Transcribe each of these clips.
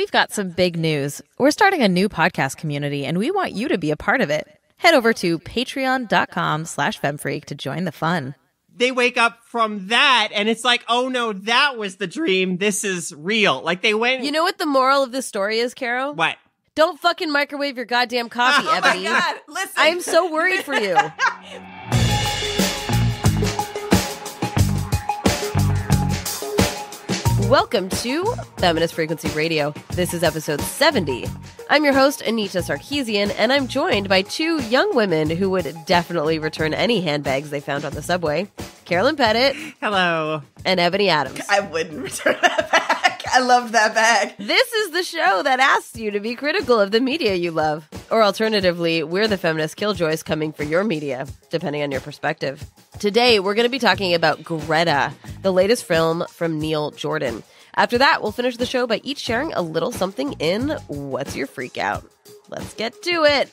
We've got some big news. We're starting a new podcast community, and we want you to be a part of it. Head over to patreon.com/FemFreak to join the fun. They wake up from that, and it's like, oh no, that was the dream. This is real. Like, they went... You know what the moral of this story is, Caro? What? Don't fucking microwave your goddamn coffee, Ebony. Oh my God, listen. I'm so worried for you. Welcome to Feminist Frequency Radio. This is episode 70. I'm your host, Anita Sarkeesian, and I'm joined by two young women who would definitely return any handbags they found on the subway. Carolyn Pettit. Hello. And Ebony Adams. I wouldn't return that bag. I loved that bag. This is the show that asks you to be critical of the media you love. Or alternatively, we're the feminist killjoys coming for your media, depending on your perspective. Today, we're going to be talking about Greta, the latest film from Neil Jordan. After that, we'll finish the show by each sharing a little something in What's Your Freak Out? Let's get to it.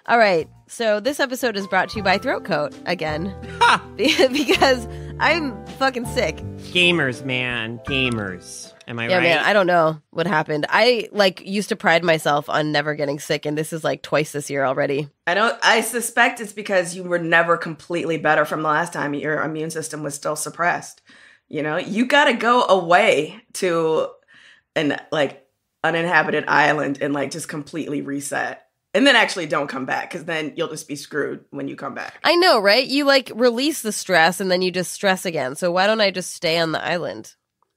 All right, so this episode is brought to you by Throat Coat, again. Ha! Because I'm fucking sick. Gamers, man. Gamers. Am I right? Yeah, man, I don't know what happened. I, used to pride myself on never getting sick, and this is, twice this year already. I suspect it's because you were never completely better from the last time. Your immune system was still suppressed. You know, you got to go away to an, uninhabited island and, just completely reset. And then actually don't come back, because then you'll just be screwed when you come back. I know, right? You, release the stress, and then you just stress again. So why don't I just stay on the island?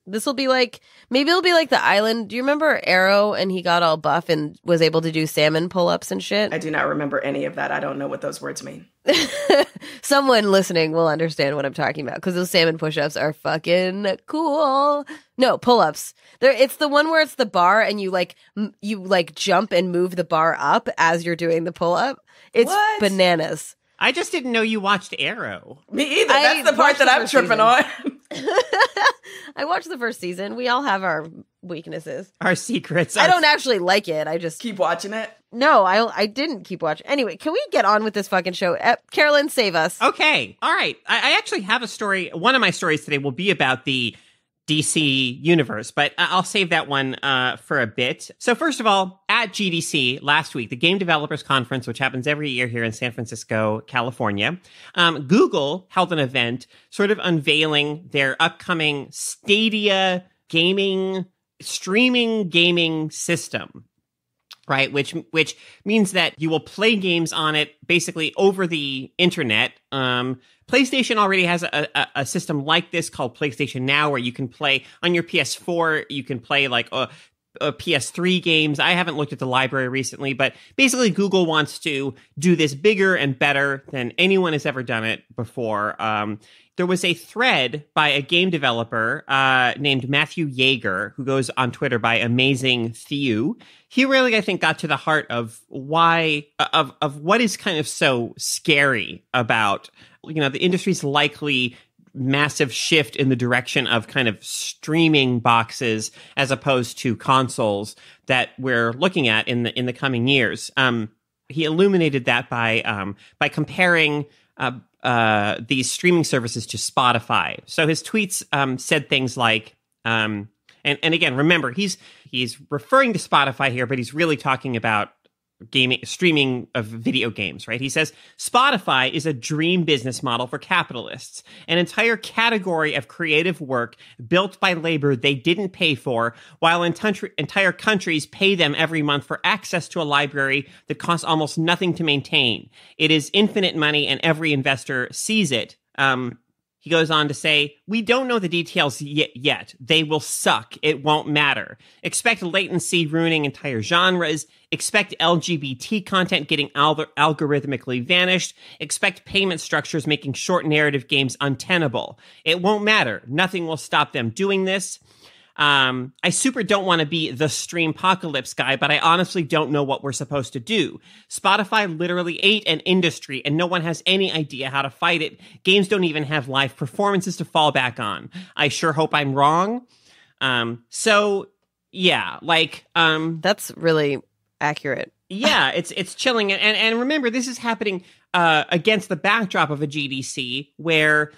This will be maybe it'll be like the island. Do you remember Arrow and he got all buff and was able to do salmon pull-ups and shit? I do not remember any of that. I don't know what those words mean. Someone listening will understand what I'm talking about, because those salmon push-ups are fucking cool. No, pull-ups. It's the one where it's the bar and you jump and move the bar up as you're doing the pull-up. It's bananas. I just didn't know you watched Arrow. Me either. That's the part that I'm tripping on. I watched the first season. We all have our weaknesses. Our secrets. I don't actually like it. I just... Keep watching it? No, I didn't keep watching. Anyway, can we get on with this fucking show? Carolyn, save us. Okay. All right. I actually have a story. One of my stories today will be about the DC universe, but I'll save that one for a bit. So first of all, at GDC last week, the Game Developers Conference, which happens every year here in San Francisco, California, Google held an event sort of unveiling their upcoming Stadia streaming gaming system. Right, which means that you will play games on it basically over the internet. PlayStation already has a system like this called PlayStation Now, where you can play on your PS4. You can play PS3 games. I haven't looked at the library recently, but basically Google wants to do this bigger and better than anyone has ever done it before. There was a thread by a game developer named Matthew Yeager, who goes on Twitter by Amazing Thew. He really, I think, got to the heart of why of what is kind of so scary about, the industry's likely massive shift in the direction of kind of streaming boxes as opposed to consoles that we're looking at in the coming years. He illuminated that by comparing these streaming services to Spotify. So his tweets said things like, and again, remember, he's referring to Spotify here, but he's really talking about streaming of video games, right? He says, Spotify is a dream business model for capitalists, an entire category of creative work built by labor they didn't pay for, while entire countries pay them every month for access to a library that costs almost nothing to maintain. It is infinite money, and every investor sees it. He goes on to say, we don't know the details yet. They will suck. It won't matter. Expect latency ruining entire genres. Expect LGBT content getting algorithmically vanished. Expect payment structures making short narrative games untenable. It won't matter. Nothing will stop them doing this. I super don't want to be the streampocalypse guy, but I honestly don't know what we're supposed to do. Spotify literally ate an industry, and no one has any idea how to fight it. Games don't even have live performances to fall back on. I sure hope I'm wrong. That's really accurate. Yeah, it's chilling. And remember, this is happening against the backdrop of a GDC where,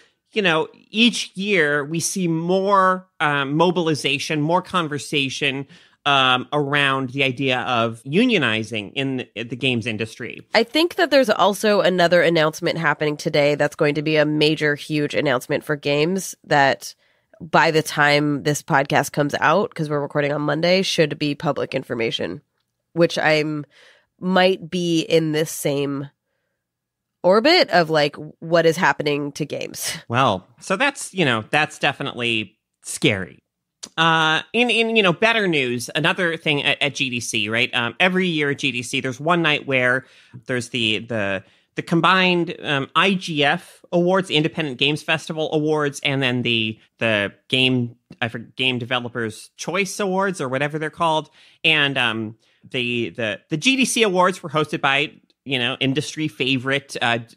each year we see more mobilization, more conversation around the idea of unionizing in the games industry. I think that there's also another announcement happening today that's going to be a major, huge announcement for games that by the time this podcast comes out, because we're recording on Monday, should be public information, which might be in this same orbit of like what is happening to games. Well, so that's definitely scary. In better news, another thing at GDC, right? Every year at GDC, there's one night where there's the combined IGF Awards, the Independent Games Festival Awards, and then the Game Developers Choice Awards or whatever they're called. And the GDC Awards were hosted by industry favorite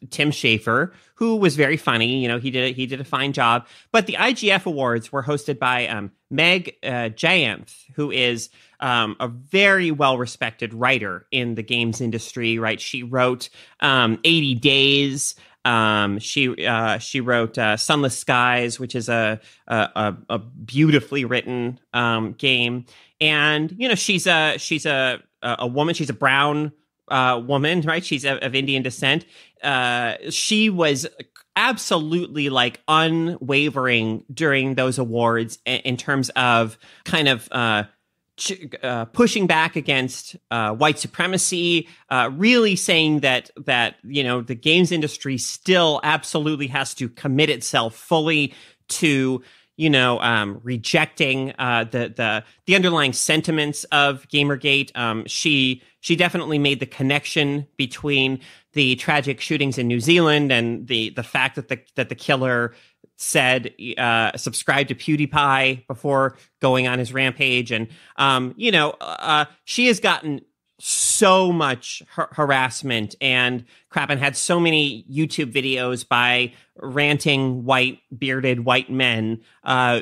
Tim Schafer, who was very funny. He did a fine job. But the IGF Awards were hosted by Meg Jayanth, who is a very well-respected writer in the games industry. Right, she wrote 80 Days. She wrote Sunless Skies, which is a beautifully written game. And she's a woman. She's a brown woman, right? She's of Indian descent. She was absolutely like unwavering during those awards in terms of kind of pushing back against white supremacy, really saying that the games industry still absolutely has to commit itself fully to rejecting the underlying sentiments of Gamergate. She definitely made the connection between the tragic shootings in New Zealand and the fact that the killer said subscribe to PewDiePie before going on his rampage, and she has gotten so much harassment and crap and had so many YouTube videos by ranting bearded white men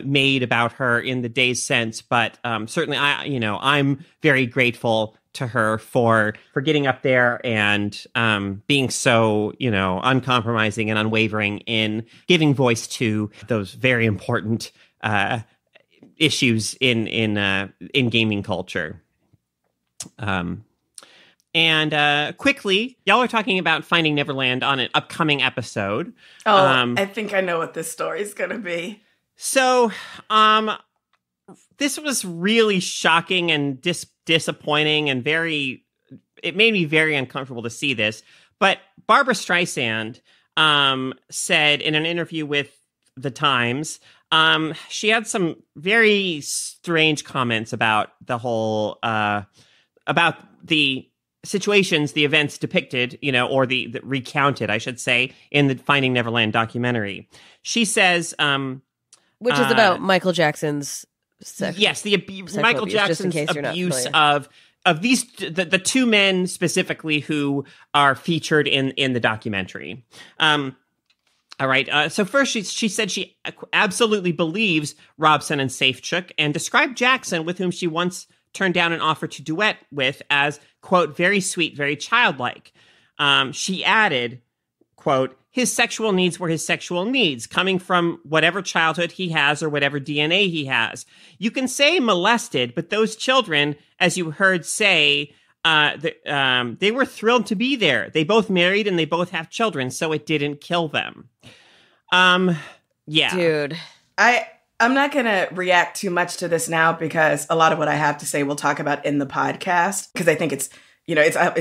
made about her in the days since. But certainly I'm very grateful to her for getting up there and being so uncompromising and unwavering in giving voice to those very important issues in gaming culture. And quickly, y'all are talking about Finding Neverland on an upcoming episode. Oh, I think I know what this story is going to be. So, this was really shocking and disappointing and it made me very uncomfortable to see this. But Barbara Streisand said in an interview with The Times, she had some very strange comments about the whole, about the situations, the events depicted, or the recounted, I should say, in the Finding Neverland documentary. She says, which is about Michael Jackson's yes, Michael Jackson's abuse of these the two men specifically who are featured in the documentary. All right. So first, she said she absolutely believes Robson and Safechuk, and described Jackson, with whom she once turned down an offer to duet with, as, quote, very sweet, very childlike. She added, quote, his sexual needs were his sexual needs, coming from whatever childhood he has or whatever DNA he has. You can say molested, but those children, as you heard say, they were thrilled to be there. They both married and they both have children, so it didn't kill them. Yeah. Dude. I'm not going to react too much to this now, because a lot of what I have to say we'll talk about in the podcast, because I think it's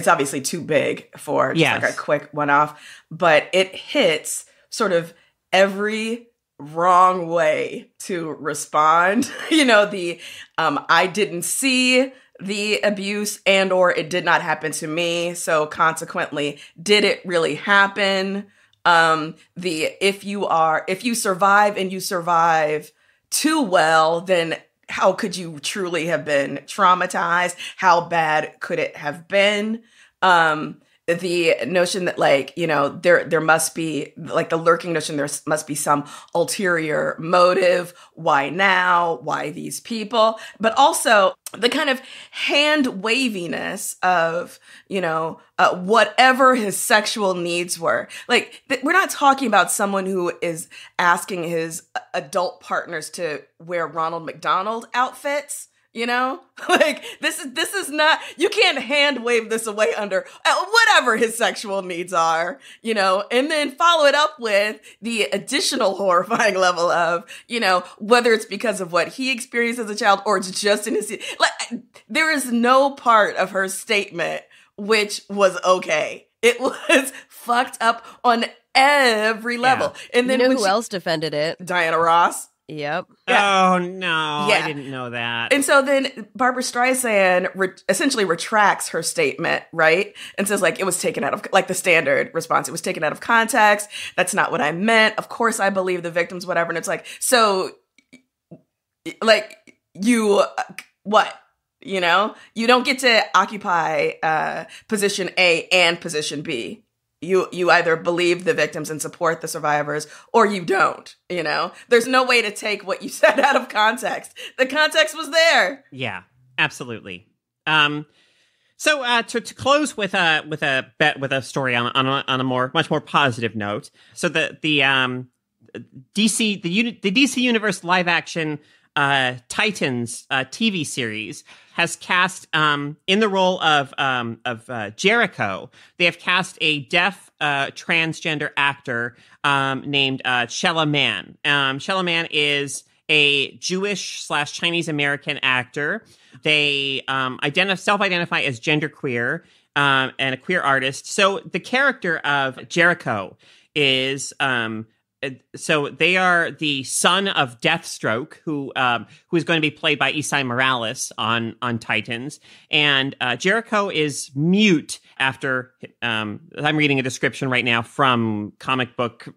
obviously too big for just like a quick one-off, but it hits sort of every wrong way to respond. I didn't see the abuse and or it did not happen to me, so consequently, did it really happen? If you survive and you survive too well, then how could you truly have been traumatized? How bad could it have been? The notion that there must be the lurking notion there must be some ulterior motive. Why now? Why these people? But also the kind of hand waviness of, whatever his sexual needs were. We're not talking about someone who is asking his adult partners to wear Ronald McDonald outfits. You know, like this is not, you can't hand wave this away under whatever his sexual needs are, you know, and then follow it up with the additional horrifying level of, you know, whether it's because of what he experienced as a child or it's just in his, like, there is no part of her statement which was okay. It was fucked up on every level. Yeah. And then who else defended it? Diana Ross. Yep. Yeah. Oh, no. Yeah. I didn't know that. And so then Barbara Streisand essentially retracts her statement, right? And says, like, it was taken out of, like, the standard response. It was taken out of context. That's not what I meant. Of course, I believe the victims, whatever. And it's like, so, like, you, what? You know? You don't get to occupy position A and position B. You either believe the victims and support the survivors, or you don't, you know? There's no way to take what you said out of context. The context was there. Yeah, absolutely. So to close with a story on a much more positive note. So the DC Universe live action Titans TV series has cast in the role of Jericho. They have cast a deaf transgender actor named Shella Mann. Shella Mann is a Jewish/Chinese American actor. They self-identify as genderqueer and a queer artist. So the character of Jericho is so they are the son of Deathstroke, who is going to be played by Isai Morales on Titans, and Jericho is mute after. I'm reading a description right now from a comic book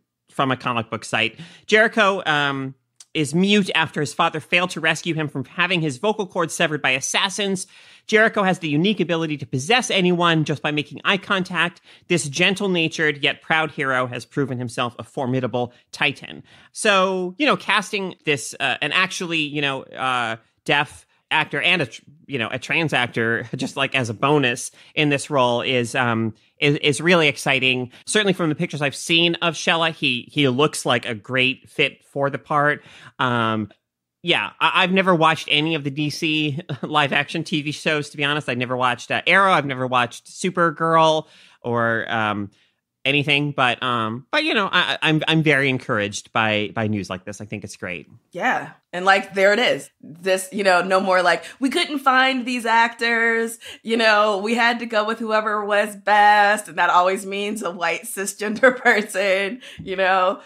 site. Jericho is mute after his father failed to rescue him from having his vocal cords severed by assassins. Jericho has the unique ability to possess anyone just by making eye contact. This gentle-natured yet proud hero has proven himself a formidable Titan. So, you know, casting this an actually, deaf actor and a trans actor just like as a bonus in this role is really exciting. Certainly from the pictures I've seen of Shella, he looks like a great fit for the part. I've never watched any of the DC live action TV shows, to be honest. I've never watched Arrow. I've never watched Supergirl or anything. But you know, I'm very encouraged by news like this. I think it's great. Yeah. And like, there it is. This, you know, no more like, we couldn't find these actors, you know, we had to go with whoever was best. And that always means a white cisgender person, you know,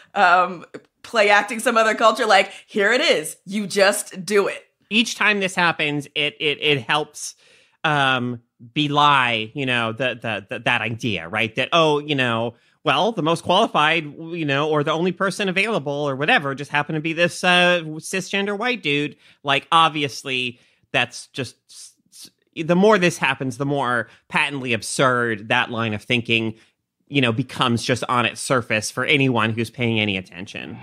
play acting some other culture. Like, here it is. You just do it. Each time this happens, it helps belie, you know, that idea, right? That, oh, you know, well, the most qualified, you know, or the only person available or whatever just happened to be this cisgender white dude. Like, obviously, that's just, the more this happens, the more patently absurd that line of thinking, you know, becomes just on its surface for anyone who's paying any attention.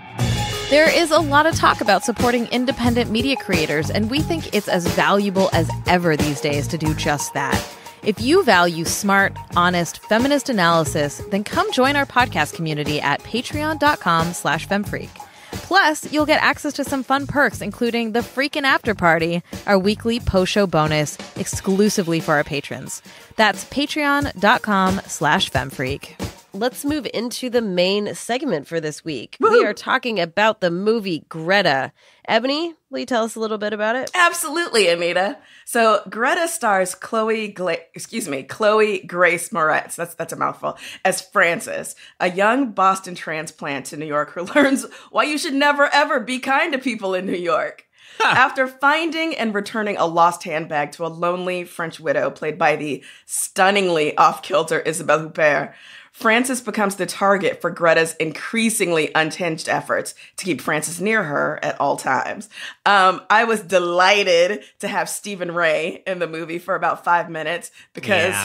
There is a lot of talk about supporting independent media creators, and we think it's as valuable as ever these days to do just that. If you value smart, honest, feminist analysis, then come join our podcast community at patreon.com/femfreak. Plus, you'll get access to some fun perks, including the Freqin After Party, our weekly post-show bonus exclusively for our patrons. That's patreon.com/femfreak. Let's move into the main segment for this week. Woo-hoo! We are talking about the movie Greta. Ebony, will you tell us a little bit about it? Absolutely, Anita. So Greta stars Chloe Grace Moretz, that's a mouthful, as Frances, a young Boston transplant to New York who learns why you should never ever be kind to people in New York. After finding and returning a lost handbag to a lonely French widow played by the stunningly off-kilter Isabelle Huppert, Frances becomes the target for Greta's increasingly unhinged efforts to keep Frances near her at all times. I was delighted to have Stephen Ray in the movie for about 5 minutes because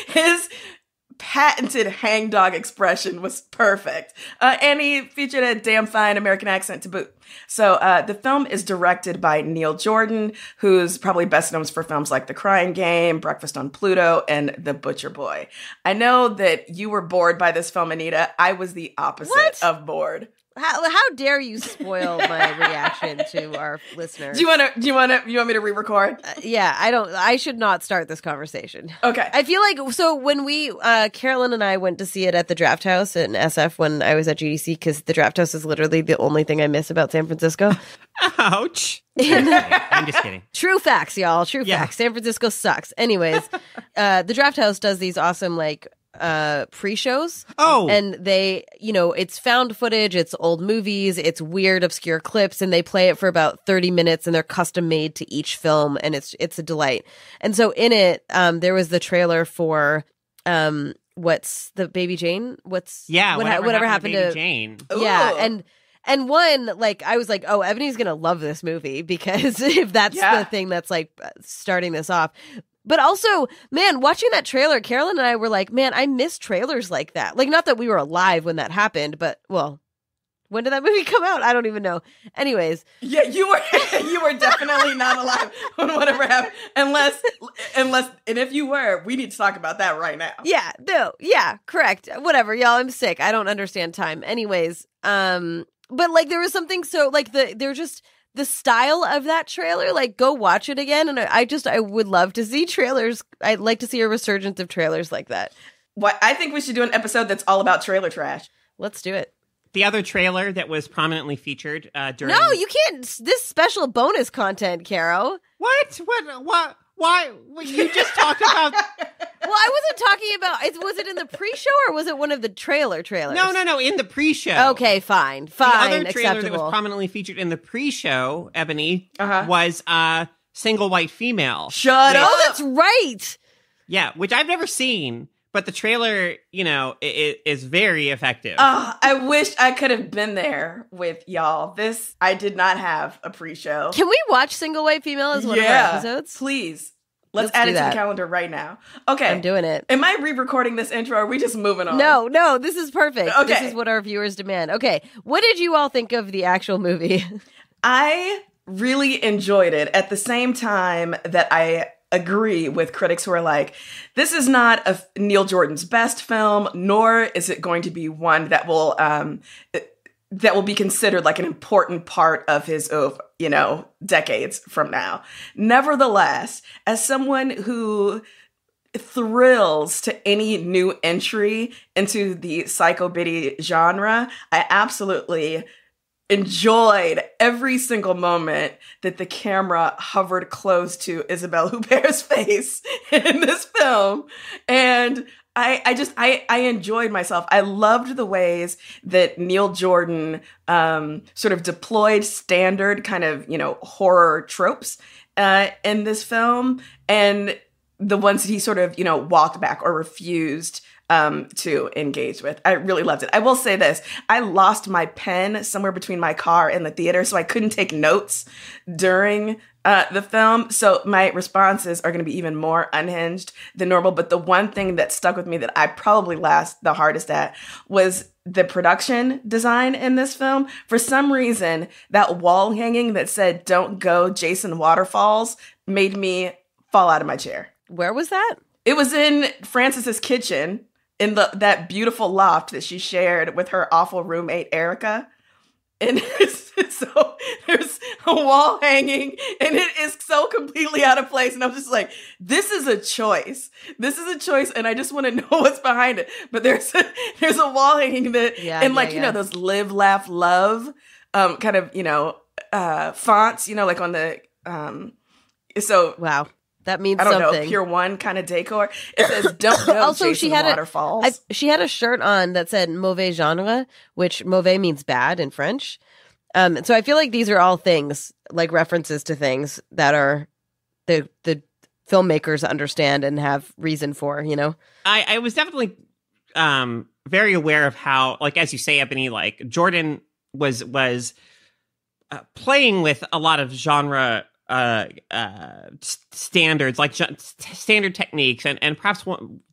his patented hangdog expression was perfect. And he featured a damn fine American accent to boot. So the film is directed by Neil Jordan, who's probably best known for films like The Crying Game, Breakfast on Pluto, and The Butcher Boy. I know that you were bored by this film, Anita. I was the opposite of bored. How dare you spoil my reaction to our listeners? Do you want me to re-record? Yeah, I should not start this conversation. Okay. I feel like, so when we, Carolyn and I went to see it at the Draft House in SF when I was at GDC, because the Draft House is literally the only thing I miss about San Francisco. Ouch. I'm just kidding. True facts, y'all. True facts. San Francisco sucks. Anyways, the Draft House does these awesome, like, pre-shows. Oh. And they, it's found footage, it's old movies, it's weird, obscure clips, and they play it for about 30 minutes, and they're custom made to each film, and it's a delight. And so in it, there was the trailer for what's the Baby Jane? Whatever happened to Baby Jane? Yeah, and one, like, I was like, oh, Ebony's gonna love this movie, because if that's the thing that's like starting this off. But also, man, watching that trailer, Carolyn and I were like, man, I miss trailers like that. Like, not that we were alive when that happened, but, well, when did that movie come out? I don't even know. Anyways. Yeah, you were definitely not alive when whatever happened. Unless, and if you were, we need to talk about that right now. Yeah, no, yeah, correct. Whatever, y'all, I'm sick. I don't understand time. Anyways, but, like, there was something so, like, they're just... The style of that trailer, like, go watch it again. And I would love to see trailers. I'd like to see a resurgence of trailers like that. What I think we should do an episode that's all about trailer trash. Let's do it. The other trailer that was prominently featured during... No, you can't. This special bonus content, Caro. What? Why? You just talked about... Well, I wasn't talking about... Was it in the pre-show or was it one of the trailers? No, in the pre-show. Okay, fine, The other trailer acceptable. that was prominently featured in the pre-show, Ebony, was Single White Female. Shut up! Oh, that's right! Yeah, which I've never seen, but the trailer, is very effective. I wish I could have been there with y'all. I did not have a pre-show. Can we watch Single White Female as one of our episodes? Please. Let's add it to the calendar right now. Okay. I'm doing it. Am I re-recording this intro or are we just moving on? No, this is perfect. Okay. This is what our viewers demand. Okay, what did you all think of the actual movie? I really enjoyed it at the same time that I agree with critics who are like, this is not Neil Jordan's best film, nor is it going to be one that will be considered like an important part of his, decades from now. Nevertheless, as someone who thrills to any new entry into the psychobiddy genre, I absolutely enjoyed every single moment that the camera hovered close to Isabelle Huppert's face in this film. And I enjoyed myself. I loved the ways that Neil Jordan sort of deployed standard kind of, horror tropes in this film, and the ones that he sort of, walked back or refused to engage with. I really loved it. I will say this. I lost my pen somewhere between my car and the theater, so I couldn't take notes during the film. So my responses are going to be even more unhinged than normal. But the one thing that stuck with me that I probably laughed the hardest at was the production design in this film. For some reason, that wall hanging that said, "Don't go, Jason Waterfalls," made me fall out of my chair. Where was that? It was in Frances's kitchen, in that beautiful loft that she shared with her awful roommate, Erica. And so there's a wall hanging, and it is so completely out of place. And I'm just like, this is a choice. This is a choice, and I just want to know what's behind it. But there's a wall hanging that, those live, laugh, love kind of, fonts, like on the, so. Wow. That means I don't something. know, Pure One kind of decor. It says, "Don't go, also, Jason Waterfalls." She had a shirt on that said "mauvais genre," which mauvais means bad in French. So I feel like these are all things, like references to things that are the filmmakers understand and have reason for, I was definitely very aware of how, like, as you say, Ebony, like, Jordan was playing with a lot of genre standards, like standard techniques, and perhaps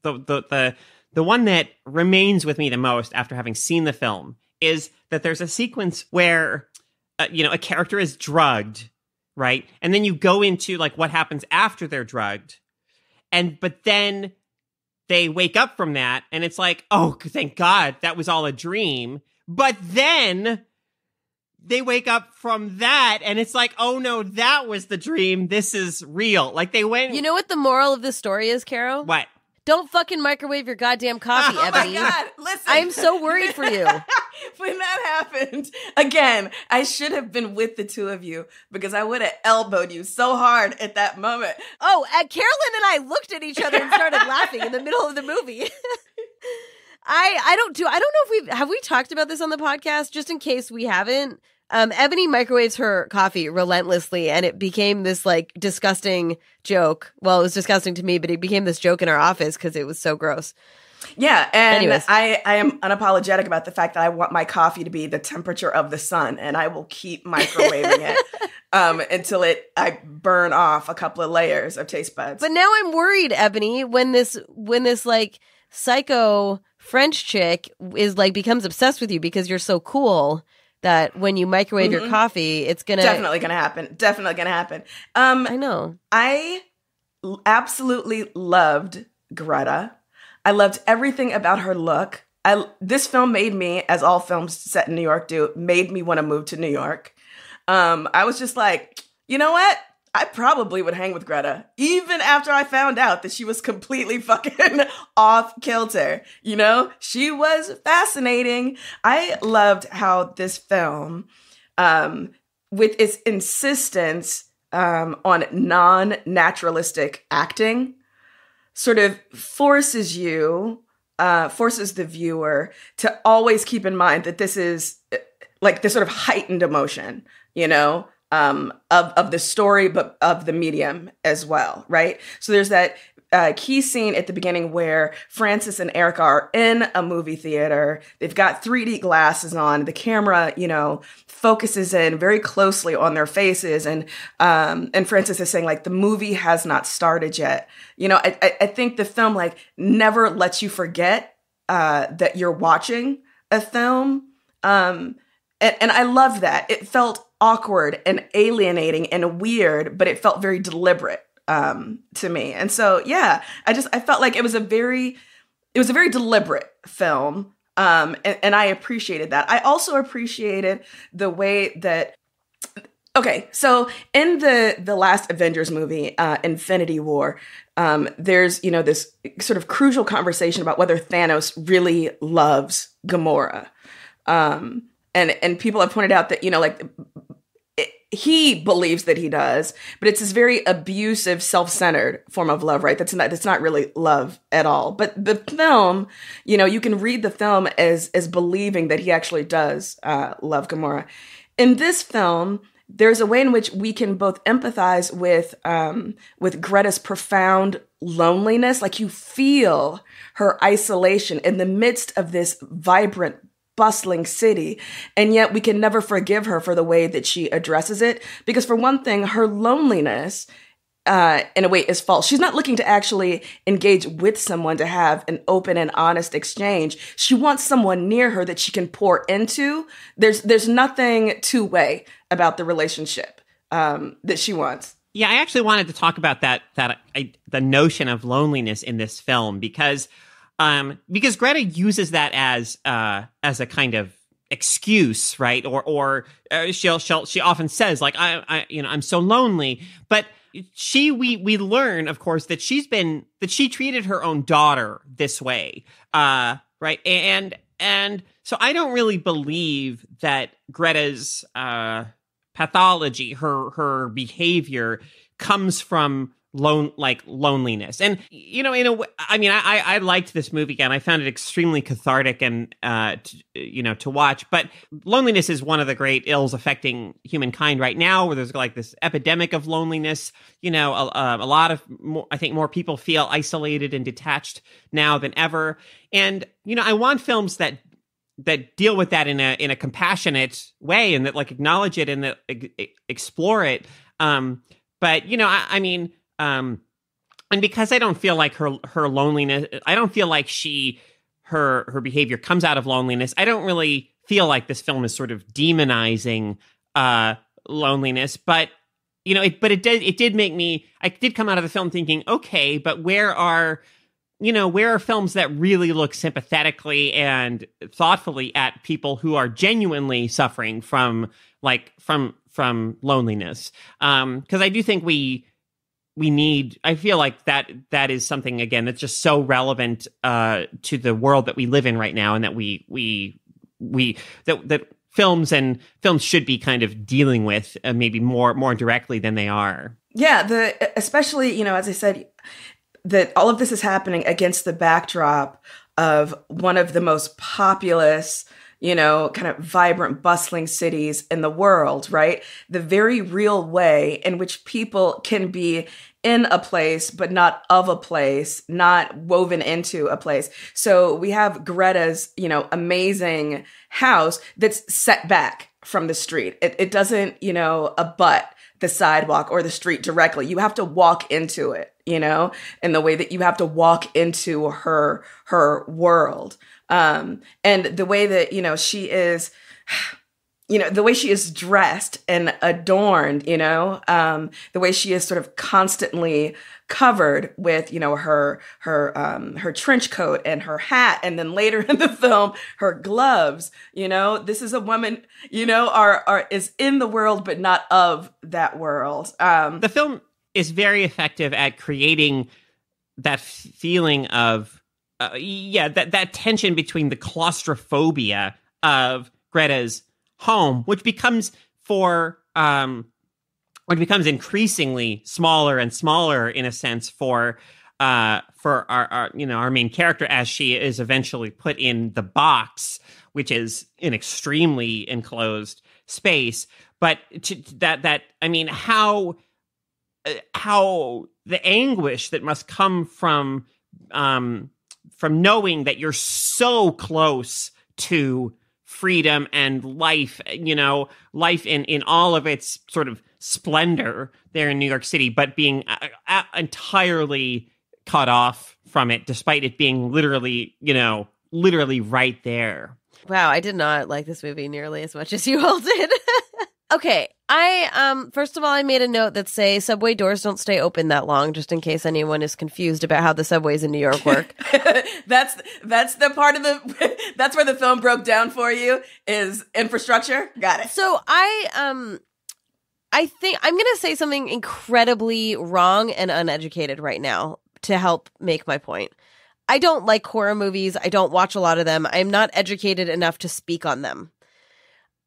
the one that remains with me the most after having seen the film is that there's a sequence where a character is drugged, right, and then you go into like what happens after they're drugged, but then they wake up from that, and it's like, oh, thank God, that was all a dream. But then they wake up from that and it's like, oh no, that was the dream. This is real. Like they went. You know what the moral of this story is, Carol? What? Don't fucking microwave your goddamn coffee, Ebony. Oh my God, listen. I'm so worried for you. When that happened, again, I should have been with the two of you because I would have elbowed you so hard at that moment. Oh, Carolyn and I looked at each other and started laughing in the middle of the movie. I don't know if we talked about this on the podcast, just in case we haven't. Ebony microwaves her coffee relentlessly, and it became this like disgusting joke. Well, it was disgusting to me, but it became this joke in our office because it was so gross. Yeah, and Anyways. I am unapologetic about the fact that I want my coffee to be the temperature of the sun, and I will keep microwaving it until I burn off a couple of layers of taste buds. But now I'm worried, Ebony, when this like psycho French chick is like becomes obsessed with you because you're so cool. That when you microwave your coffee, it's definitely gonna happen. Definitely gonna happen. I know. I absolutely loved Greta. I loved everything about her look. This film made me, as all films set in New York do, made me want to move to New York. I was just like, you know what? I probably would hang with Greta, even after I found out that she was completely fucking off kilter. You know, she was fascinating. I loved how this film, with its insistence on non-naturalistic acting, sort of forces the viewer to always keep in mind that this is like this sort of heightened emotion, you know, of the story, but of the medium as well, right? So there's that key scene at the beginning where Francis and Erica are in a movie theater. They've got 3D glasses on. The camera, you know, focuses in very closely on their faces, and Francis is saying like the movie has not started yet. You know, I think the film like never lets you forget that you're watching a film, and I love that. It felt awkward and alienating and weird, but it felt very deliberate to me. And so, yeah, I felt like it was a very deliberate film. And I appreciated that. I also appreciated the way that, okay, so in the last Avengers movie, Infinity War, there's, you know, this sort of crucial conversation about whether Thanos really loves Gamora. And people have pointed out that, you know, like he believes that he does, but it's this very abusive, self-centered form of love, right? That's not really love at all. But the film, you know, you can read the film as believing that he actually does love Gamora. In this film, there's a way in which we can both empathize with Greta's profound loneliness. Like you feel her isolation in the midst of this vibrant, bustling city, and yet we can never forgive her for the way that she addresses it, because for one thing, her loneliness in a way is false. She's not looking to actually engage with someone to have an open and honest exchange. She wants someone near her that she can pour into. There's nothing two-way about the relationship that she wants. Yeah, I actually wanted to talk about the notion of loneliness in this film because Greta uses that as a kind of excuse, right? Or she often says like I'm so lonely, but we learn, of course, that she treated her own daughter this way, right? And so I don't really believe that Greta's pathology, her behavior, comes from loneliness. And, you know, in a way, I mean, I liked this movie again. I found it extremely cathartic and, to watch. But loneliness is one of the great ills affecting humankind right now, where there's like this epidemic of loneliness. You know, a lot of I think more people feel isolated and detached now than ever. And, you know, I want films that deal with that in a compassionate way, and that like acknowledge it and that explore it. But, you know, I mean, and because I don't feel like her loneliness, I don't feel like her behavior comes out of loneliness. I don't really feel like this film is sort of demonizing loneliness, but you know, it did make me. I did come out of the film thinking, okay, but where are films that really look sympathetically and thoughtfully at people who are genuinely suffering from like from loneliness. Because I do think we need, I feel like that is something, again, that's just so relevant to the world that we live in right now, and that that films should be kind of dealing with maybe more directly than they are. Yeah, especially, you know, as I said, that all of this is happening against the backdrop of one of the most populous, you know, kind of vibrant, bustling cities in the world, right? The very real way in which people can be in a place, but not of a place, not woven into a place. So we have Greta's, you know, amazing house that's set back from the street. It doesn't, you know, abut the sidewalk or the street directly. You have to walk into it, you know, in the way that you have to walk into her world. And the way that, you know, she is, you know, the way she is dressed and adorned, you know, the way she is sort of constantly covered with, you know, her trench coat and her hat. And then later in the film, her gloves, you know, this is a woman, you know, is in the world, but not of that world. The film is very effective at creating that feeling of, that tension between the claustrophobia of Greta's home, which becomes increasingly smaller and smaller, in a sense, for our you know, our main character, as she is eventually put in the box, which is an extremely enclosed space. But I mean, how the anguish that must come from knowing that you're so close to freedom and life, you know, life in all of its sort of splendor there in New York City, but being entirely cut off from it, despite it being literally right there. Wow, I did not like this movie nearly as much as you all did. Okay, I first of all, I made a note that say subway doors don't stay open that long, just in case anyone is confused about how the subways in New York work. That's the part of that's where the film broke down for you, is infrastructure. Got it. So I think I'm going to say something incredibly wrong and uneducated right now to help make my point. I don't like horror movies. I don't watch a lot of them. I'm not educated enough to speak on them.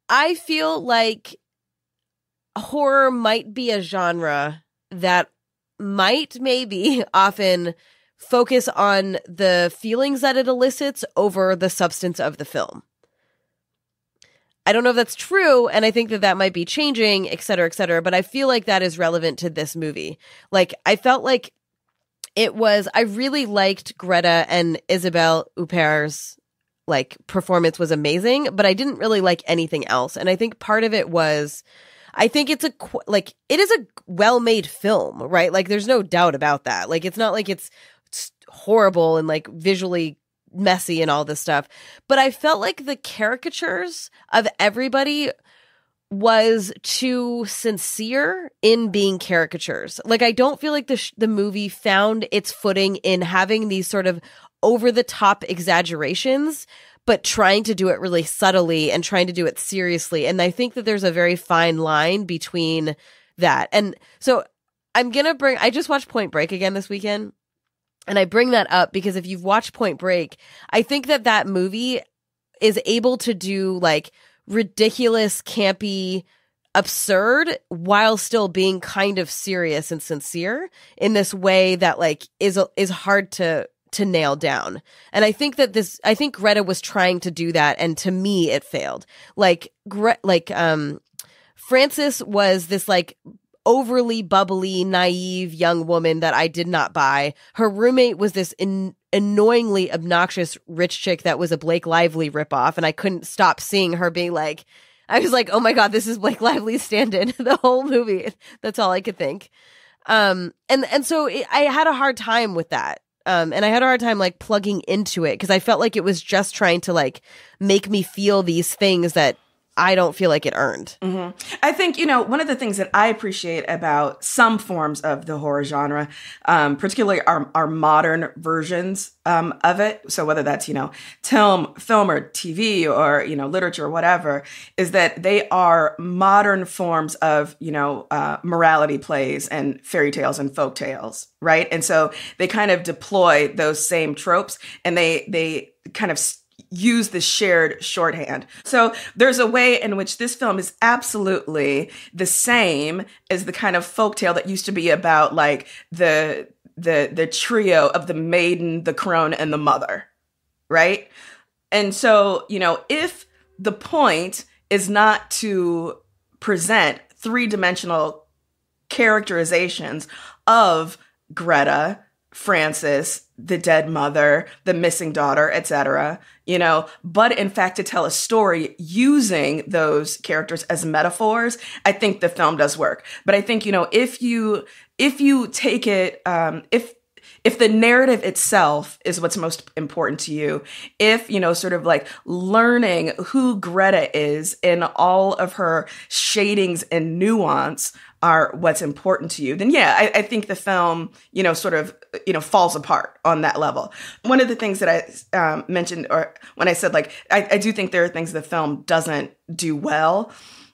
I feel like horror might be a genre that might maybe often focus on the feelings that it elicits over the substance of the film. I don't know if that's true, and I think that might be changing, et cetera, but I feel like that is relevant to this movie. Like, I felt like I really liked Greta and Isabelle Huppert's like performance was amazing, but I didn't really like anything else. And I think part of it was, I think it is a well-made film, right? Like, there's no doubt about that. Like, it's not like it's horrible and like visually messy and all this stuff. But I felt like the caricatures of everybody was too sincere in being caricatures. Like, I don't feel like the movie found its footing in having these sort of over-the-top exaggerations, but trying to do it really subtly and trying to do it seriously. And I think that there's a very fine line between that. And so I just watched Point Break again this weekend. And I bring that up because if you've watched Point Break, I think that movie is able to do like ridiculous, campy, absurd while still being kind of serious and sincere in this way that like is hard to nail down. And I think Greta was trying to do that, and to me it failed. Frances was this like overly bubbly, naive young woman that I did not buy. Her roommate was this annoyingly obnoxious rich chick that was a Blake Lively ripoff, and I couldn't stop seeing her being like, I was like, oh my God, this is Blake Lively's stand-in the whole movie. That's all I could think. And so I had a hard time with that. And I had a hard time like plugging into it because I felt like it was just trying to like make me feel these things that I don't feel like it earned. Mm-hmm. I think, one of the things that I appreciate about some forms of the horror genre, particularly our modern versions of it, so whether that's, film or TV or, literature or whatever, is that they are modern forms of, morality plays and fairy tales and folk tales, right? And so they kind of deploy those same tropes, and they kind of use the shared shorthand. So there's a way in which this film is absolutely the same as the kind of folktale that used to be about like the trio of the maiden, the crone, and the mother, right? And so, if the point is not to present three-dimensional characterizations of Greta, Frances, the dead mother, the missing daughter, etc., but in fact to tell a story using those characters as metaphors, I think the film does work. But I think, if you take it, if the narrative itself is what's most important to you, if, sort of like learning who Greta is in all of her shadings and nuance are what's important to you, then yeah, I think the film, sort of, falls apart on that level. One of the things that I mentioned, or when I said, like, I do think there are things the film doesn't do well.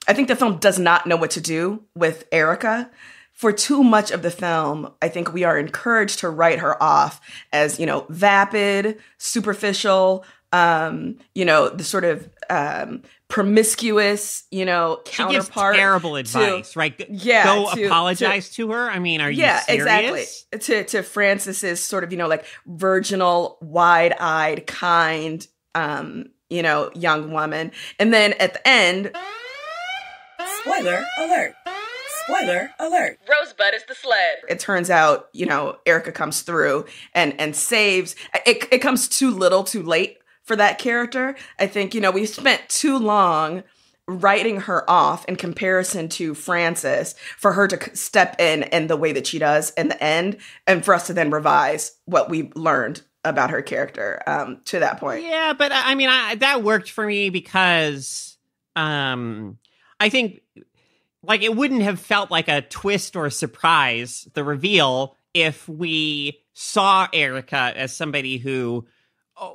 I think the film does not know what to do with Erica. For too much of the film, I think we are encouraged to write her off as, vapid, superficial, the sort of promiscuous, counterpart. She gives terrible advice, right? Yeah. Go apologize to her? I mean, are you serious? Exactly. To Frances's sort of, like virginal, wide-eyed, kind, young woman. And then at the end... Spoiler alert. Spoiler alert. Rosebud is the sled. It turns out, Erica comes through and saves. It comes too little, too late for that character. I think, we spent too long writing her off in comparison to Frances for her to step in the way that she does in the end, and for us to then revise what we learned about her character to that point. Yeah, but I mean, that worked for me because I think... like, it wouldn't have felt like a twist or a surprise, the reveal, if we saw Erica as somebody who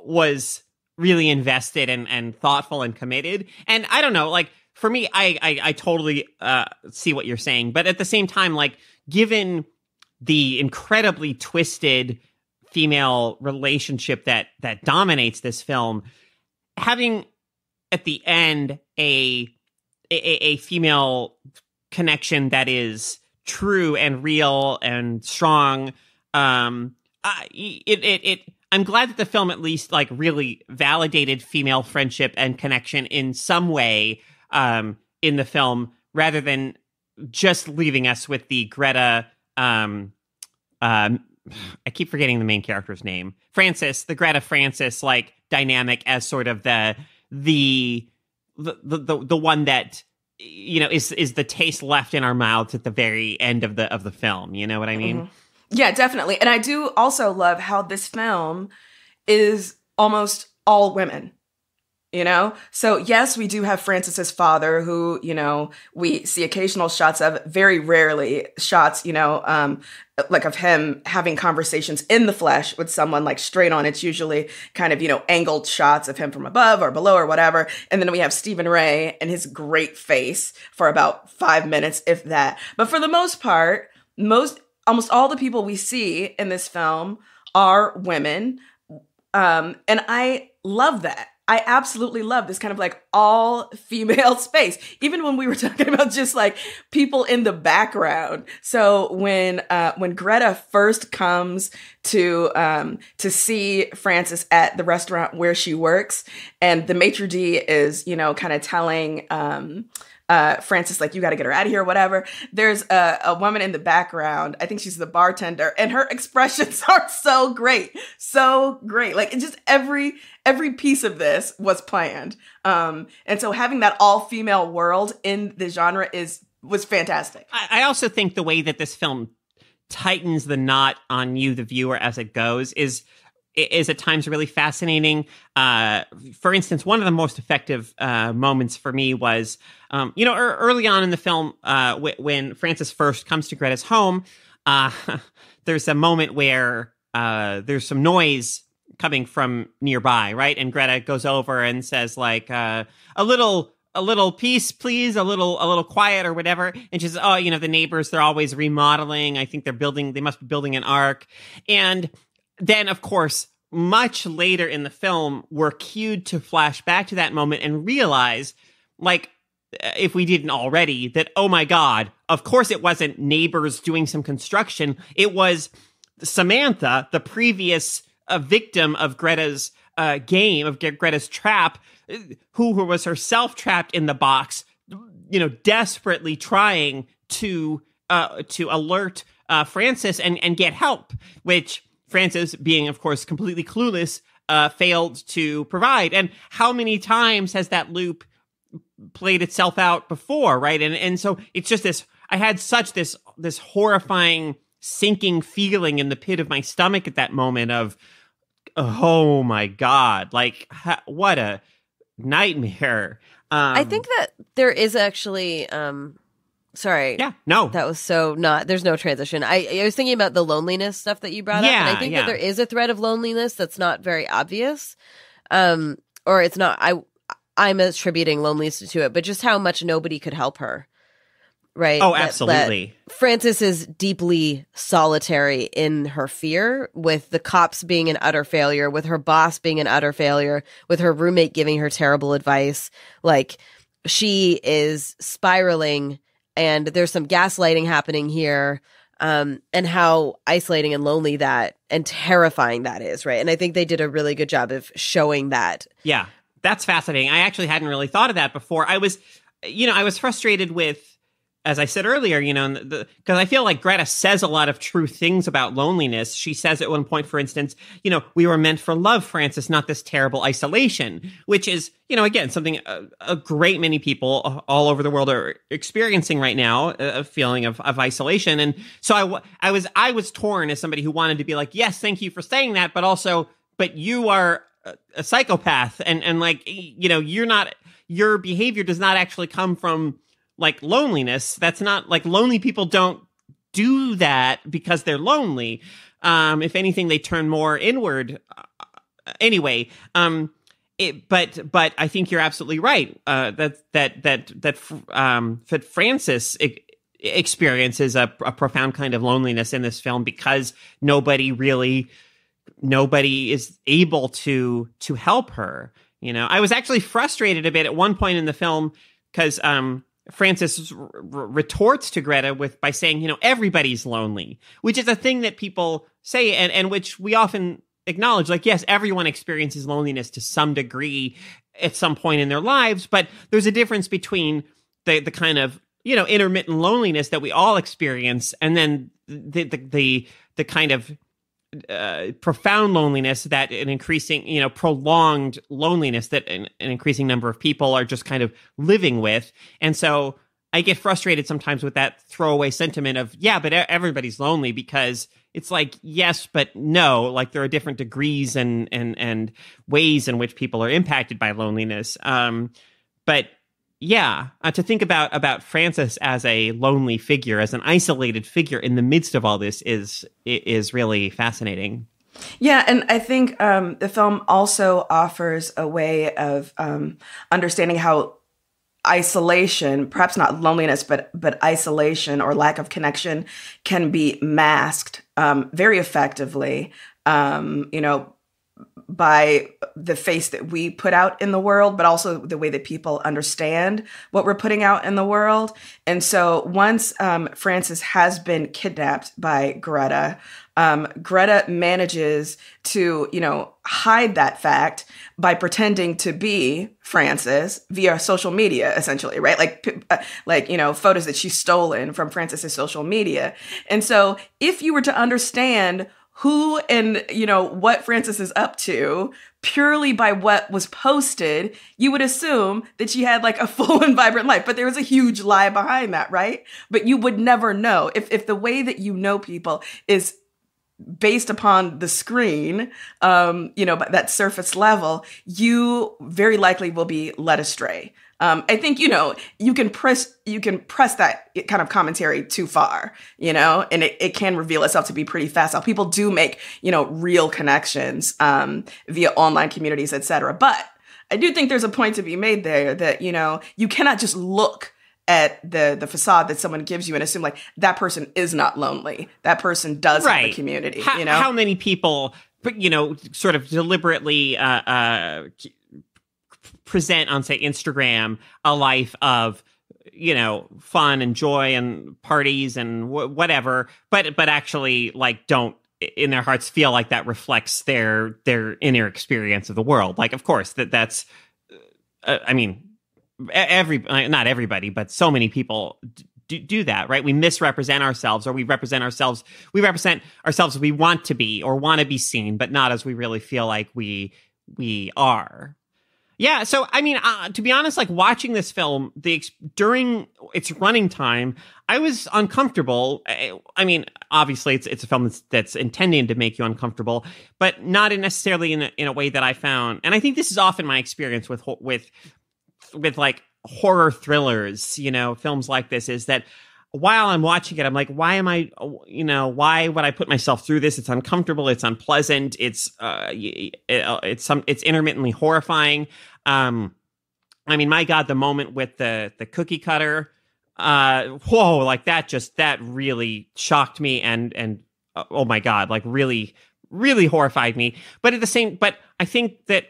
was really invested and thoughtful and committed. And I don't know, like, for me, I totally see what you're saying. But at the same time, like, given the incredibly twisted female relationship that dominates this film, having at the end a female connection that is true and real and strong. I'm glad that the film at least like really validated female friendship and connection in some way in the film, rather than just leaving us with the Greta. I keep forgetting the main character's name, Frances, the Greta Frances like dynamic as sort of the one that, is the taste left in our mouths at the very end of the film. You know what I mean? Mm-hmm. Yeah, definitely. And I do also love how this film is almost all women. So yes, we do have Frances's father, who, we see occasional shots of, very rarely shots, like of him having conversations in the flesh with someone, like straight on. It's usually kind of, angled shots of him from above or below or whatever. And then we have Stephen Ray and his great face for about 5 minutes, if that. But for the most part, almost all the people we see in this film are women. And I love that. I absolutely love this kind of like all female space, even when we were talking about just like people in the background. So when Greta first comes to see Frances at the restaurant where she works, and the maitre d' is, kind of telling Frances, like, you got to get her out of here or whatever. There's a woman in the background. I think she's the bartender, and her expressions are so great. So great. Like, it just every piece of this was planned. And so having that all female world in the genre was fantastic. I also think the way that this film tightens the knot on you, the viewer, as it goes is is at times really fascinating. For instance, one of the most effective moments for me was, early on in the film, when Frances first comes to Greta's home, there's a moment where there's some noise coming from nearby, right? And Greta goes over and says, like, a little peace, please, a little quiet or whatever. And she says, oh, the neighbors, they're always remodeling. I think they must be building an ark. And then, of course, much later in the film, we're cued to flash back to that moment and realize, like, if we didn't already, that, oh my God, of course it wasn't neighbors doing some construction. It was Samantha, the previous victim of Greta's game, of Greta's trap, who was herself trapped in the box, desperately trying to alert Frances and get help, which Frances, being, of course, completely clueless, failed to provide. And how many times has that loop played itself out before, right? And so it's just this, I had such this horrifying sinking feeling in the pit of my stomach at that moment of, oh my God, like, what a nightmare. I think that there is actually, sorry. Yeah, no. That was there's no transition. I was thinking about the loneliness stuff that you brought up, and I think that there is a thread of loneliness that's not very obvious. Or it's not, I'm attributing loneliness to it, but just how much nobody could help her. Right. Oh, absolutely. That Frances is deeply solitary in her fear, with the cops being an utter failure, with her boss being an utter failure, with her roommate giving her terrible advice. Like, she is spiraling, and there's some gaslighting happening here, and how isolating and lonely that and terrifying that is. Right. And I think they did a really good job of showing that. Yeah, that's fascinating. I actually hadn't really thought of that before. I was frustrated with, as I said earlier, because I feel like Greta says a lot of true things about loneliness. She says at one point, for instance, we were meant for love, Frances, not this terrible isolation, which is, again, something a great many people all over the world are experiencing right now, a feeling of isolation. And so I was torn as somebody who wanted to be like, yes, thank you for saying that, but also, but you are a psychopath, and like, you're not, your behavior does not actually come from, like, loneliness. That's not, like, lonely people don't do that because they're lonely. If anything, they turn more inward. Anyway, but I think you're absolutely right. That Frances experiences a profound kind of loneliness in this film because nobody is able to help her. I was actually frustrated a bit at one point in the film because Frances retorts to Greta by saying, everybody's lonely, which is a thing that people say and which we often acknowledge. Like, yes, everyone experiences loneliness to some degree at some point in their lives, but there's a difference between the kind of, intermittent loneliness that we all experience, and then the kind of profound loneliness that an increasing, prolonged loneliness that an increasing number of people are just kind of living with. And so I get frustrated sometimes with that throwaway sentiment of, yeah, but everybody's lonely, because it's like, yes, but no, like, there are different degrees and ways in which people are impacted by loneliness. But yeah, to think about Frances as a lonely figure, as an isolated figure in the midst of all this is really fascinating. Yeah, and I think the film also offers a way of understanding how isolation, perhaps not loneliness, but isolation or lack of connection, can be masked very effectively, by the face that we put out in the world, but also the way that people understand what we're putting out in the world. And so once Frances has been kidnapped by Greta, Greta manages to, hide that fact by pretending to be Frances via social media, essentially, right? Like, photos that she's stolen from Frances's social media. And so if you were to understand who and, what Frances is up to purely by what was posted, you would assume that she had, like, a full and vibrant life. But there was a huge lie behind that, right? But you would never know. If the way that you know people is based upon the screen, that surface level, you very likely will be led astray. I think, you can press that kind of commentary too far, and it can reveal itself to be pretty facile. People do make, real connections via online communities, etc. But I do think there's a point to be made there that, you cannot just look at the facade that someone gives you and assume like that person is not lonely. That person does have a community. How many people, sort of deliberately present on, say, Instagram a life of, fun and joy and parties and whatever, but actually like don't in their hearts feel like that reflects their inner experience of the world. Like, of course, that's not everybody, but so many people do that, right? We misrepresent ourselves, or we represent ourselves as we want to be or want to be seen, but not as we really feel like we are. Yeah, so to be honest, like watching this film, during its running time, I was uncomfortable. Obviously, it's a film that's intending to make you uncomfortable, but not necessarily in a way that I found. And I think this is often my experience with like horror thrillers, films like this, is that while I'm watching it, I'm like, why would I put myself through this? It's uncomfortable. It's unpleasant. It's intermittently horrifying. My God, the moment with the cookie cutter, like that really shocked me and oh my God, like really, really horrified me. But I think that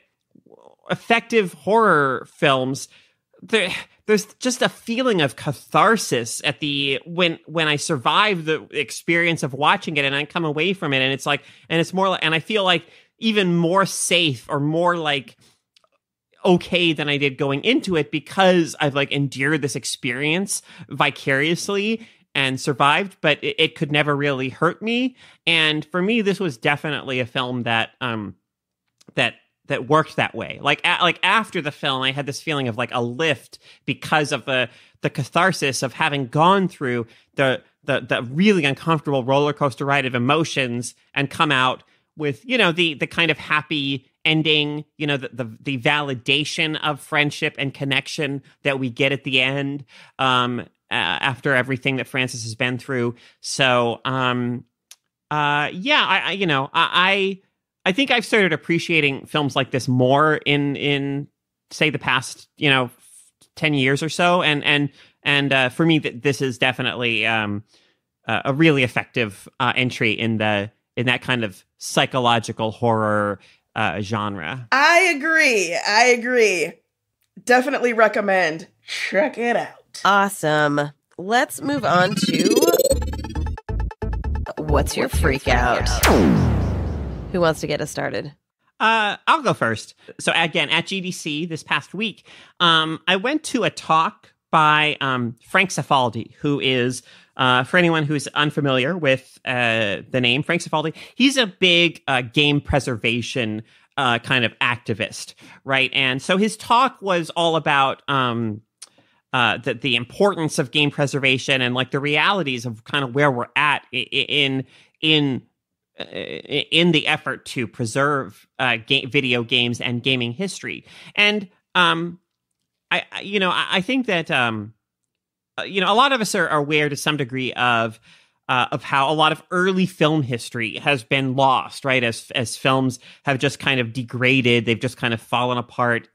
effective horror films, there's just a feeling of catharsis at when I survive the experience of watching it and I come away from it, and it's like, and it's more like, and I feel like even more safe or more like okay than I did going into it, because I've like endured this experience vicariously and survived, but it could never really hurt me. And for me, this was definitely a film that worked that way. Like after the film, I had this feeling of like a lift because of the catharsis of having gone through the really uncomfortable roller coaster ride of emotions and come out with, the kind of happy ending, the validation of friendship and connection that we get at the end, after everything that Frances has been through. So, I think I've started appreciating films like this more in say the past 10 years or so, and for me this is definitely a really effective entry in that kind of psychological horror genre. I agree. Definitely recommend. Check it out. Awesome. Let's move on to what's your freak out? Who wants to get us started? I'll go first. So again, at GDC this past week, I went to a talk by Frank Cifaldi, who is, for anyone who's unfamiliar with the name, Frank Cifaldi, he's a big game preservation kind of activist, right? And so his talk was all about the importance of game preservation and like the realities of kind of where we're at in the effort to preserve video games and gaming history. And I think that a lot of us are aware to some degree of how a lot of early film history has been lost, right? As films have just kind of degraded, they've just kind of fallen apart.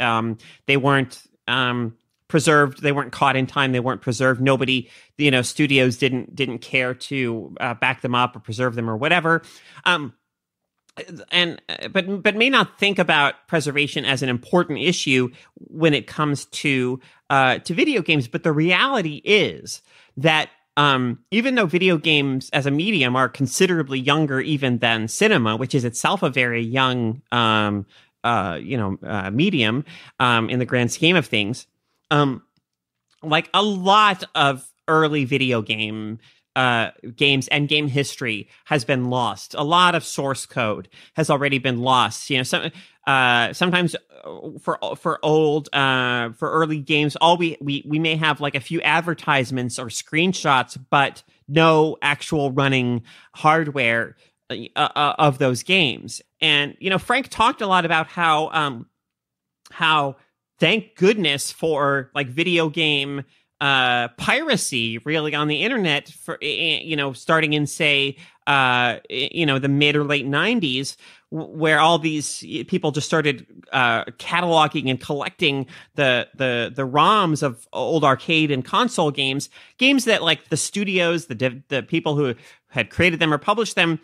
They weren't preserved, they weren't caught in time, they weren't preserved. Nobody, studios didn't care to back them up or preserve them or whatever. But may not think about preservation as an important issue when it comes to video games. But the reality is that even though video games as a medium are considerably younger even than cinema, which is itself a very young medium in the grand scheme of things, like a lot of early video games and game history has been lost. A lot of source code has already been lost. Sometimes for early games, all we may have like a few advertisements or screenshots, but no actual running hardware of those games. And Frank talked a lot about how thank goodness for like video game piracy really on the internet for starting in say the mid or late 90s, where all these people just started cataloging and collecting the ROMs of old arcade and console games that like the studios, the people who had created them or published them,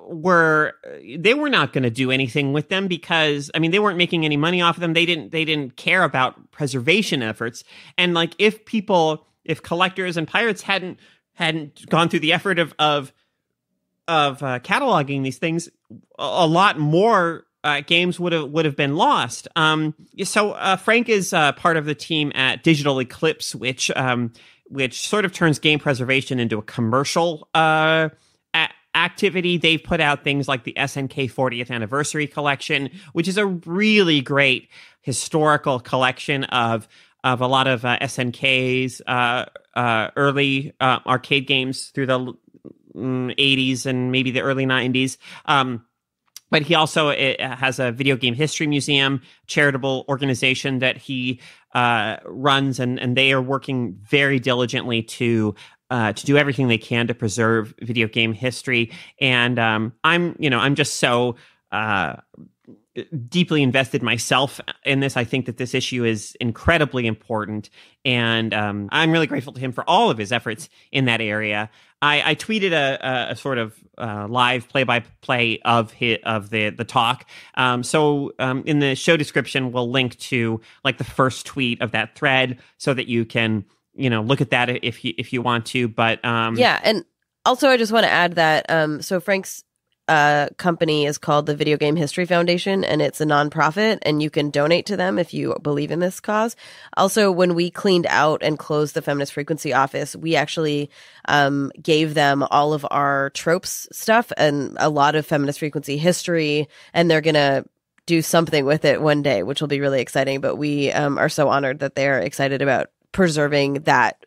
were not going to do anything with them because they weren't making any money off of them. They didn't care about preservation efforts. And like if collectors and pirates hadn't gone through the effort of cataloging these things, a lot more games would have been lost. So Frank is part of the team at Digital Eclipse, which sort of turns game preservation into a commercial activity. They've put out things like the SNK 40th Anniversary Collection, which is a really great historical collection of a lot of SNK's early arcade games through the 80s and maybe the early 90s. But he also has a video game history museum, charitable organization that he runs, and they are working very diligently to do everything they can to preserve video game history. And I'm just so deeply invested myself in this. I think that this issue is incredibly important, and I'm really grateful to him for all of his efforts in that area. I tweeted a sort of live play-by-play of the talk. So in the show description, we'll link to like the first tweet of that thread so that you can look at that if you want to. But yeah, and also I just want to add that so Frank's company is called the Video Game History Foundation, and it's a nonprofit, and you can donate to them if you believe in this cause. Also, when we cleaned out and closed the Feminist Frequency office, we actually gave them all of our tropes stuff and a lot of Feminist Frequency history, and they're gonna do something with it one day, which will be really exciting. But we are so honored that they're excited about preserving that,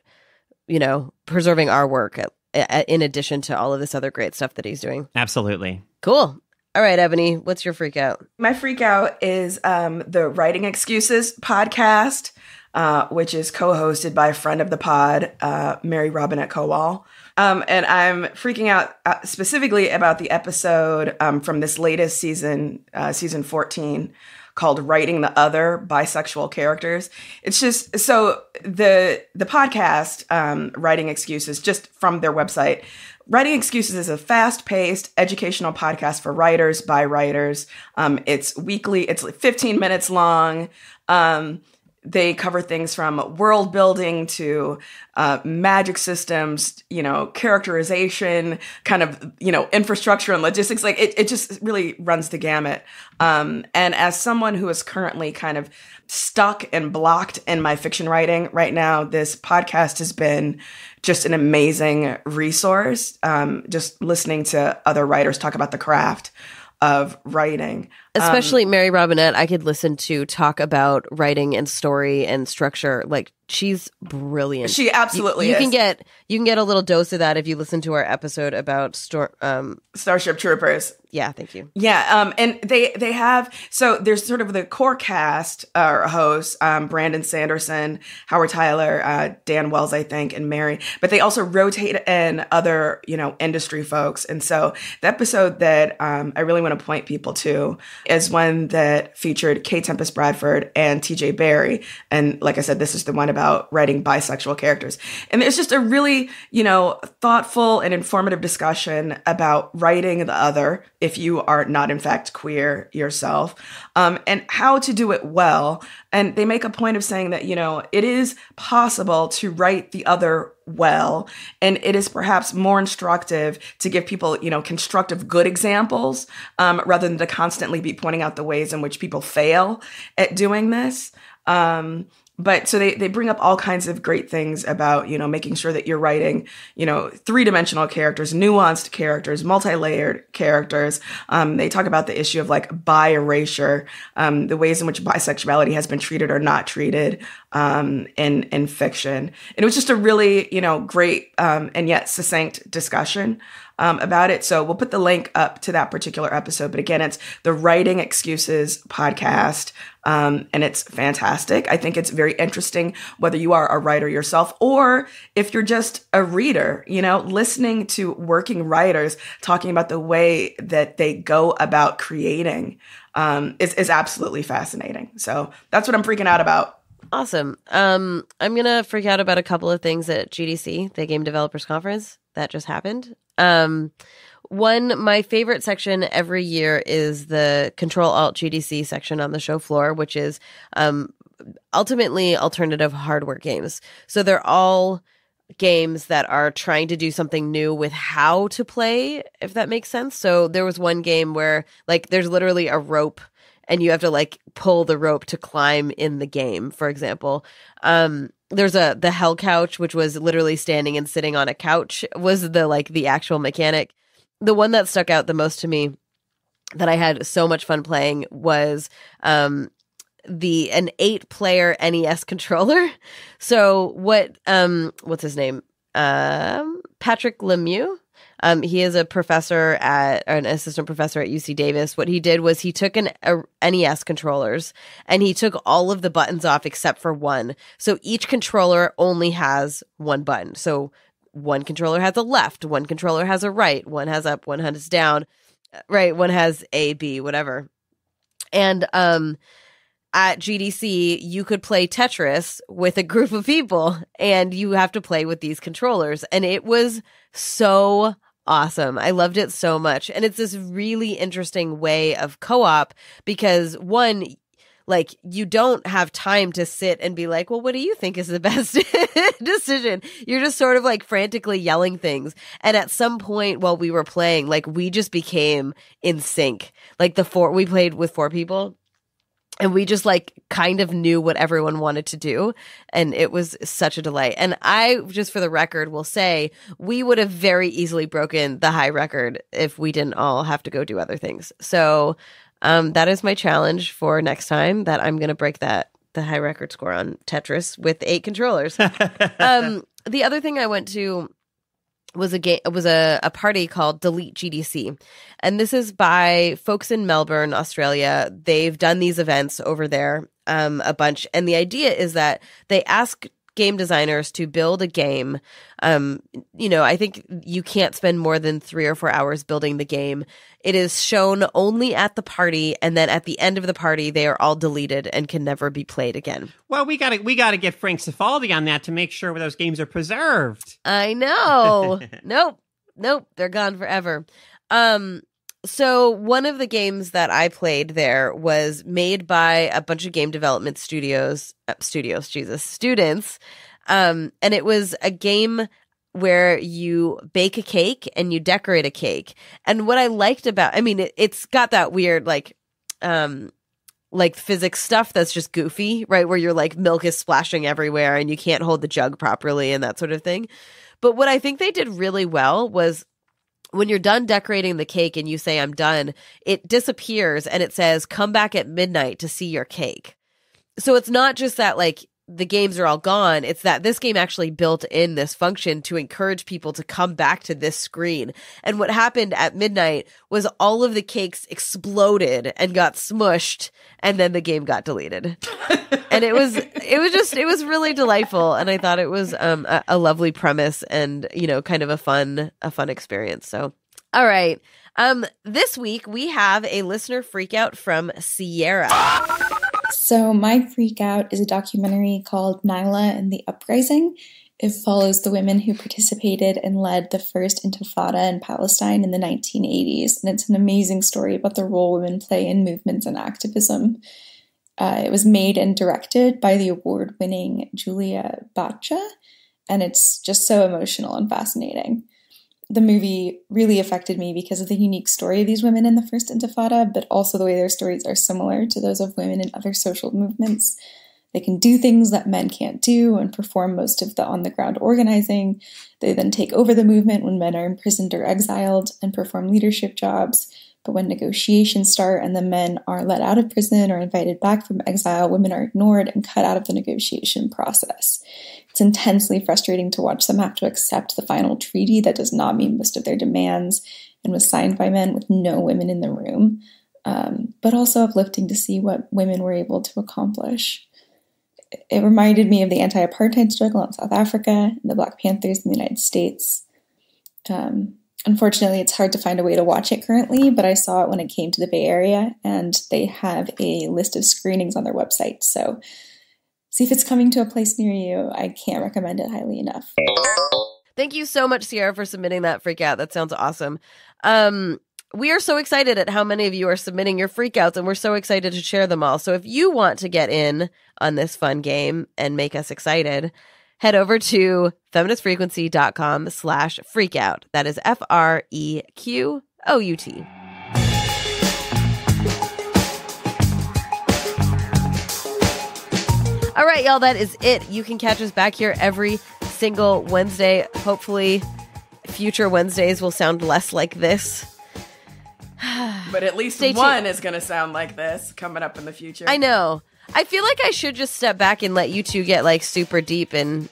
preserving our work in addition to all of this other great stuff that he's doing. Absolutely. Cool. All right, Ebony, what's your freak out? My freak out is the Writing Excuses podcast, which is co-hosted by a friend of the pod, Mary Robinette Kowal. And I'm freaking out specifically about the episode from this latest season, season 14, called Writing the Other Bisexual Characters. It's just, so the podcast, Writing Excuses, just from their website, Writing Excuses is a fast-paced educational podcast for writers by writers. It's weekly, it's like 15 minutes long. They cover things from world building to magic systems, characterization, kind of, infrastructure and logistics. Like it just really runs the gamut. And as someone who is currently kind of stuck and blocked in my fiction writing right now, this podcast has been just an amazing resource. Just listening to other writers talk about the craft of writing. Especially Mary Robinette, I could listen to talk about writing and story and structure. Like, she's brilliant. She absolutely you is. You can get a little dose of that if you listen to our episode about Starship Troopers. Yeah, thank you. Yeah, and they have, so there's sort of the core cast hosts, Brandon Sanderson, Howard Tyler, Dan Wells, I think, and Mary, but they also rotate in other, industry folks. And so the episode that I really want to point people to is one that featured Kay Tempest Bradford and TJ Barry. And like I said, this is the one about writing bisexual characters. And it's just a really, thoughtful and informative discussion about writing the other, if you are not in fact queer yourself, and how to do it well. And they make a point of saying that, it is possible to write the other well, and it is perhaps more instructive to give people, constructive good examples, rather than to constantly be pointing out the ways in which people fail at doing this. But so they bring up all kinds of great things about, making sure that you're writing, three-dimensional characters, nuanced characters, multi-layered characters. They talk about the issue of like bi-erasure, the ways in which bisexuality has been treated or not treated in fiction. And it was just a really, great and yet succinct discussion. about it. So we'll put the link up to that particular episode. But again, it's the Writing Excuses podcast. And it's fantastic. I think it's very interesting whether you are a writer yourself or if you're just a reader, listening to working writers talking about the way that they go about creating is absolutely fascinating. So that's what I'm freaking out about. Awesome. I'm going to freak out about a couple of things at GDC, the Game Developers Conference that just happened. My favorite section every year is the Control-Alt-GDC section on the show floor, which is ultimately alternative hardware games. So they're all games that are trying to do something new with how to play, if that makes sense. So there was one game where there's literally a rope and you have to pull the rope to climb in the game, for example. There's the Hell Couch, which was literally standing and sitting on a couch, was the actual mechanic. The one that stuck out the most to me that I had so much fun playing was an 8-player NES controller. So what's his name? Patrick Lemieux. He is an assistant professor at UC Davis. What he did was he took NES controllers and he took all of the buttons off except for one. So each controller only has one button. So one controller has a left, one controller has a right, one has up, one has down, right, one has A, B, whatever. And at GDC, you could play Tetris with a group of people and you have to play with these controllers. And it was so awesome. I loved it so much. And it's this really interesting way of co-op because one, you don't have time to sit and be like, well, what do you think is the best decision? You're just sort of frantically yelling things. And at some point while we were playing, we just became in sync. We played with 4 people. And we just kind of knew what everyone wanted to do. And it was such a delight. And I, just for the record, will say we would have very easily broken the high record if we didn't all have to go do other things. So that is my challenge for next time, that I'm going to break the high record score on Tetris with 8 controllers. The other thing I went to was a party called Delete GDC. And this is by folks in Melbourne, Australia. They've done these events over there a bunch. And the idea is that they ask game designers to build a game. I think you can't spend more than 3 or 4 hours building the game. It is shown only at the party, and then at the end of the party, they are all deleted and can never be played again. Well, we gotta get Frank Cifaldi on that to make sure those games are preserved. I know. Nope, they're gone forever. So one of the games that I played there was made by a bunch of game development students. And it was a game where you bake a cake and you decorate a cake. And what I liked about, it's got that weird, physics stuff that's just goofy, right? Where your milk is splashing everywhere and you can't hold the jug properly and that sort of thing. But what I think they did really well was, when you're done decorating the cake and you say, I'm done, it disappears and it says, come back at midnight to see your cake. So it's not just that the games are all gone. It's that this game actually built in this function to encourage people to come back to this screen. And what happened at midnight was all of the cakes exploded and got smushed, and then the game got deleted. And it was really delightful. And I thought it was a lovely premise and, kind of a fun experience. So, all right. This week we have a listener freak out from Sierra. So my freak out is a documentary called Nyla and the Uprising. It follows the women who participated and led the first intifada in Palestine in the 1980s. And it's an amazing story about the role women play in movements and activism. It was made and directed by the award-winning Julia Bacha, and it's just so emotional and fascinating. The movie really affected me because of the unique story of these women in the First Intifada, but also the way their stories are similar to those of women in other social movements. They can do things that men can't do and perform most of the on-the-ground organizing. They then take over the movement when men are imprisoned or exiled and perform leadership jobs. But when negotiations start and the men are let out of prison or invited back from exile, women are ignored and cut out of the negotiation process. It's intensely frustrating to watch them have to accept the final treaty that does not meet most of their demands and was signed by men with no women in the room, but also uplifting to see what women were able to accomplish. It reminded me of the anti-apartheid struggle in South Africa and the Black Panthers in the United States. Unfortunately, it's hard to find a way to watch it currently, but I saw it when it came to the Bay Area, and they have a list of screenings on their website. So see if it's coming to a place near you. I can't recommend it highly enough. Thank you so much, Sierra, for submitting that freak out. That sounds awesome. We are so excited at how many of you are submitting your freak outs, and we're so excited to share them all. So if you want to get in on this fun game and make us excited, head over to feministfrequency.com/freakout. That is FREQOUT. All right, y'all, that is it. You can catch us back here every single Wednesday. Hopefully, future Wednesdays will sound less like this. But at least one is going to sound like this coming up in the future. I know. I feel like I should just step back and let you two get like super deep, and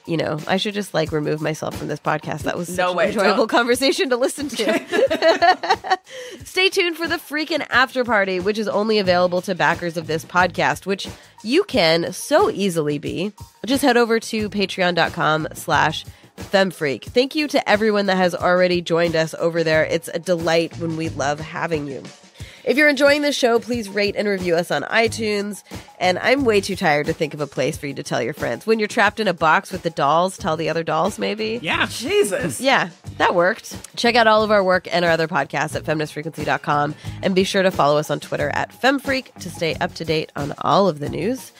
I should just like remove myself from this podcast. That was such an enjoyable conversation to listen to. Stay tuned for the freakin' after party, which is only available to backers of this podcast, which you can so easily be. Just head over to patreon.com/FemFreak. Thank you to everyone that has already joined us over there. It's a delight when we love having you. If you're enjoying this show, please rate and review us on iTunes. And I'm way too tired to think of a place for you to tell your friends. When you're trapped in a box with the dolls, tell the other dolls, maybe? Yeah. Jesus. Yeah, that worked. Check out all of our work and our other podcasts at feministfrequency.com. And be sure to follow us on Twitter at FemFreak to stay up to date on all of the news.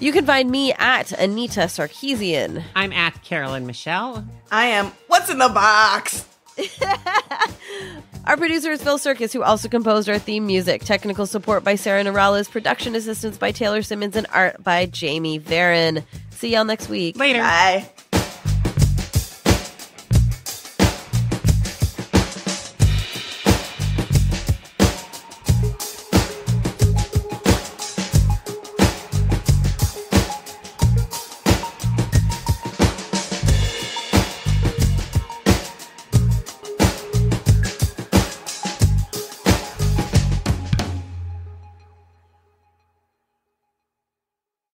You can find me at Anita Sarkeesian. I'm at Carolyn Michelle. I am What's in the Box? Our producer is Phil Circus, who also composed our theme music. Technical support by Sarah Norales, production assistance by Taylor Simmons, and art by Jamie Varon. See y'all next week. Later. Bye.